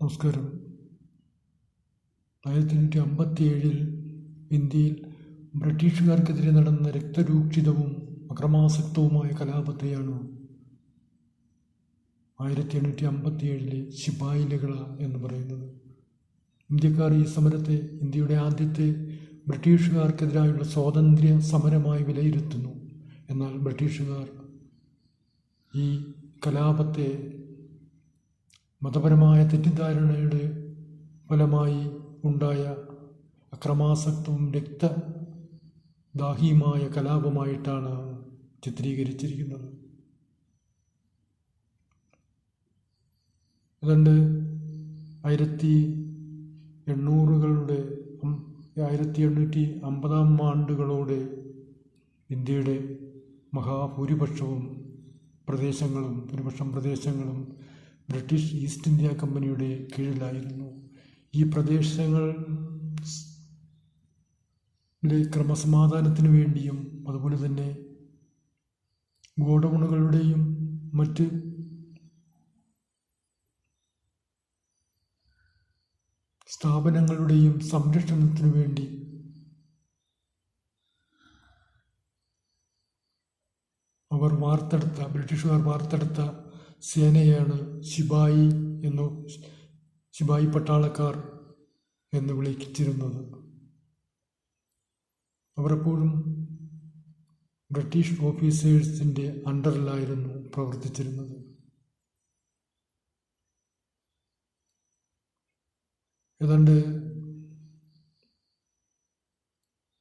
നമസ്കാരം. 1857 ഇന്ത്യയിൽ ബ്രിട്ടീഷുകാർക്കെതിരെ നടന്ന രക്തരൂക്ഷിതവും അക്രമാസക്തവുമായ കലാപത്തെയാണ് 1857 ശിപായി ലഹള എന്ന് പറയുന്നത്. ഇന്ത്യക്കാർ ഈ സമരത്തെ ഇന്ത്യയുടെ ആദ്യത്തെ ബ്രിട്ടീഷുകാർക്കെതിരായുള്ള സ്വാതന്ത്ര്യ സമരമായി വിലയിരുത്തുന്നു. എന്നാൽ ബ്രിട്ടീഷുകാർ ഈ കലാപത്തെ മതപരമായ തെറ്റിദ്ധാരണയുടെ ഫലമായി ഉണ്ടായ അക്രമാസക്തവും രക്തദാഹിയുമായ കലാപമായിട്ടാണ് ചിത്രീകരിച്ചിരിക്കുന്നത്. അതുകൊണ്ട് 1850 ആണ്ടുകളോടെ ഇന്ത്യയുടെ ഭൂരിപക്ഷം പ്രദേശങ്ങളും ബ്രിട്ടീഷ് ഈസ്റ്റ് ഇന്ത്യ കമ്പനിയുടെ കീഴിലായിരുന്നു. ഈ പ്രദേശങ്ങളിലെ ക്രമസമാധാനത്തിനു വേണ്ടിയും അതുപോലെ തന്നെ ഗോഡൗണുകളുടെയും മറ്റ് സ്ഥാപനങ്ങളുടെയും സംരക്ഷണത്തിനു വേണ്ടി ബ്രിട്ടീഷുകാർ വാർത്തെടുത്ത സേനയാണ് ശിപായി പട്ടാളക്കാർ എന്ന് വിളിച്ചിരുന്നത്. അവർ എപ്പോഴും ബ്രിട്ടീഷ് ഓഫീസേഴ്സിൻ്റെ അണ്ടറിലായിരുന്നു പ്രവർത്തിച്ചിരുന്നത്. ഏതാണ്ട്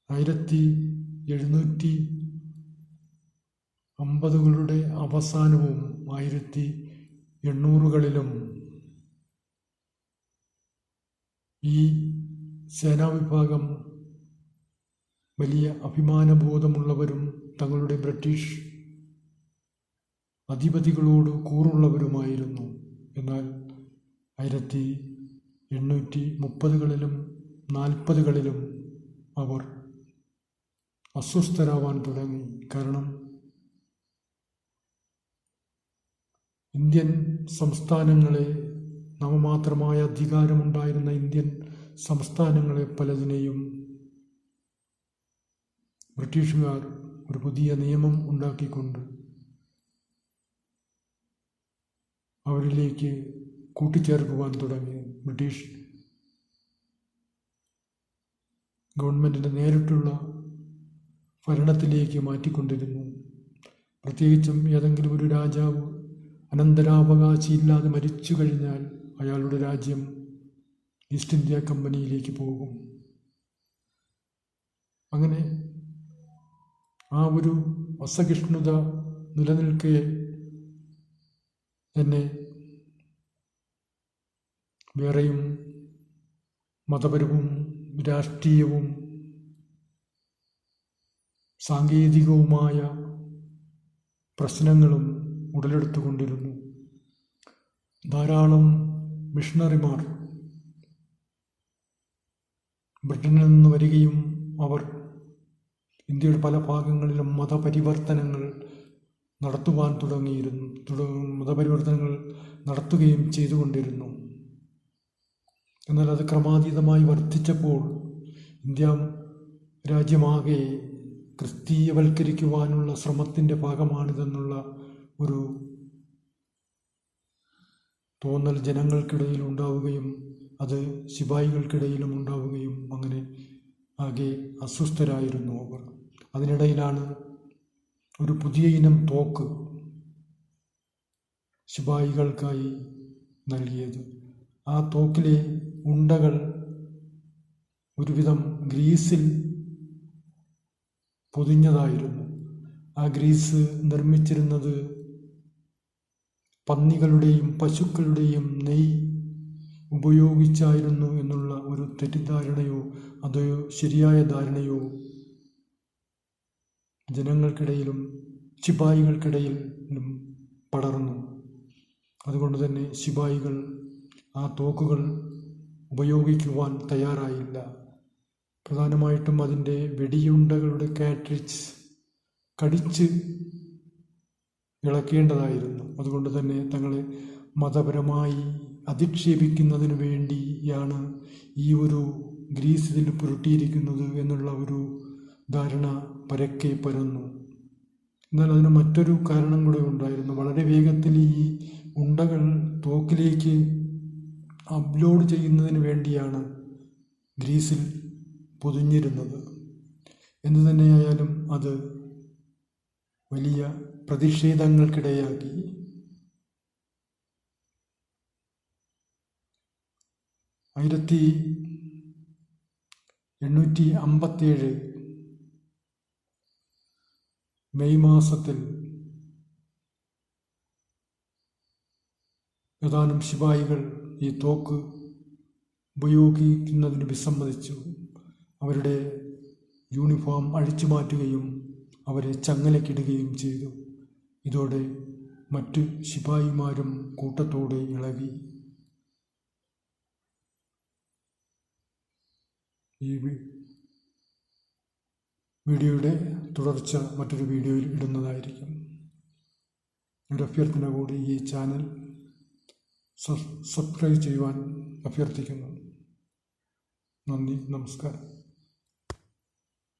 1750കളുടെ അവസാനവും 1800കളിലും ഈ സേനാവിഭാഗം വലിയ അഭിമാനബോധമുള്ളവരും തങ്ങളുടെ ബ്രിട്ടീഷ് അധിപതികളോട് കൂറുള്ളവരുമായിരുന്നു. എന്നാൽ 1830കളിലും 40കളിലും അവർ അസ്വസ്ഥരാവാൻ തുടങ്ങി. കാരണം ഇന്ത്യൻ സംസ്ഥാനങ്ങളെ, നാമമാത്രമായ അധികാരമുണ്ടായിരുന്ന ഇന്ത്യൻ സംസ്ഥാനങ്ങളെ പലതിനെയും ബ്രിട്ടീഷുകാർ ഒരു പുതിയ നിയമം ഉണ്ടാക്കിക്കൊണ്ട് അവരിലേക്ക് കൂട്ടിച്ചേർക്കുവാൻ തുടങ്ങി. ബ്രിട്ടീഷ് ഗവൺമെൻറ്റിൻ്റെ നേരിട്ടുള്ള ഭരണത്തിലേക്ക് മാറ്റിക്കൊണ്ടിരുന്നു. പ്രത്യേകിച്ചും ഏതെങ്കിലും ഒരു രാജാവ് അനന്തരാവകാശിയില്ലാതെ മരിച്ചു കഴിഞ്ഞാൽ അയാളുടെ രാജ്യം ഈസ്റ്റ് ഇന്ത്യ കമ്പനിയിലേക്ക് പോകും. അങ്ങനെ ആ ഒരു അസഹിഷ്ണുത നിലനിൽക്കെ തന്നെ വേറെയും മതപരവും രാഷ്ട്രീയവും സാങ്കേതികവുമായ പ്രശ്നങ്ങളും ഉടലെടുത്തുകൊണ്ടിരുന്നു. ധാരാളം മിഷണറിമാർ ബ്രിട്ടനിൽ നിന്ന് വരികയും അവർ ഇന്ത്യയുടെ പല ഭാഗങ്ങളിലും മതപരിവർത്തനങ്ങൾ നടത്തുകയും ചെയ്തുകൊണ്ടിരുന്നു. എന്നാൽ അത് ക്രമാതീതമായി വർദ്ധിച്ചപ്പോൾ ഇന്ത്യ രാജ്യമാകെ ക്രിസ്തീയവൽക്കരിക്കുവാനുള്ള ശ്രമത്തിൻ്റെ ഭാഗമാണിതെന്നുള്ള ഒരു തോന്നൽ ജനങ്ങൾക്കിടയിൽ ഉണ്ടാവുകയും അത് ശിപായികൾക്കിടയിലും ഉണ്ടാവുകയും അങ്ങനെ ആകെ അസ്വസ്ഥരായിരുന്നു അവർ. അതിനിടയിലാണ് ഒരു പുതിയ ഇനം തോക്ക് ശിപായികൾക്കായി നൽകിയത്. ആ തോക്കിലെ ഉണ്ടകൾ ഒരുവിധം ഗ്രീസിൽ പൊതിഞ്ഞതായിരുന്നു. ആ ഗ്രീസ് നിർമ്മിച്ചിരുന്നത് പന്നികളുടെയും പശുക്കളുടെയും നെയ്യ് ഉപയോഗിച്ചായിരുന്നു എന്നുള്ള ഒരു തെറ്റിദ്ധാരണയോ അതോ ശരിയായ ധാരണയോ ജനങ്ങൾക്കിടയിലും ശിപായികൾക്കിടയിലും പടർന്നു. അതുകൊണ്ട് തന്നെ ശിപായികൾ ആ തോക്കുകൾ ഉപയോഗിക്കുവാൻ തയ്യാറായില്ല. പ്രധാനമായിട്ടും അതിൻ്റെ വെടിയുണ്ടകളുടെ കാട്രിഡ്ജ് കടിച്ച് ഇളക്കേണ്ടതായിരുന്നു. അതുകൊണ്ട് തന്നെ തങ്ങളെ മതപരമായി അധിക്ഷേപിക്കുന്നതിന് വേണ്ടിയാണ് ഈ ഒരു ഗ്രീസ് ഇതിൽ പുരട്ടിയിരിക്കുന്നത് എന്നുള്ള ഒരു ധാരണ പരക്കെ പരന്നു. എന്നാൽ അതിന് മറ്റൊരു കാരണം കൂടെ ഉണ്ടായിരുന്നു. വളരെ വേഗത്തിൽ ഈ ഉണ്ടകൾ തോക്കിലേക്ക് അപ്ലോഡ് ചെയ്യുന്നതിന് വേണ്ടിയാണ് ഗ്രീസിൽ പൊതിഞ്ഞിരുന്നത്. എന്തു തന്നെയായാലും അത് വലിയ പ്രതിഷേധങ്ങൾക്കിടയാക്കി. 1857 മെയ് മാസത്തിൽ ഏതാനും ശിപായികൾ ഈ തോക്ക് ഉപയോഗിക്കുന്നതിന് വിസമ്മതിച്ചു. അവരുടെ യൂണിഫോം അഴിച്ചു മാറ്റുകയും അവരെ ചങ്ങലക്കിടുകയും ചെയ്തു. ഇതോടെ മറ്റ് ശിപായിമാരും കൂട്ടത്തോടെ ഇളകി. ഈ വീഡിയോയുടെ തുടർച്ച മറ്റൊരു വീഡിയോയിൽ ഇടുന്നതായിരിക്കും. ഒരു അഭ്യർത്ഥന കൂടി, ഈ ചാനൽ സബ്സ്ക്രൈബ് ചെയ്യുവാൻ അഭ്യർത്ഥിക്കുന്നു. നന്ദി, നമസ്കാരം.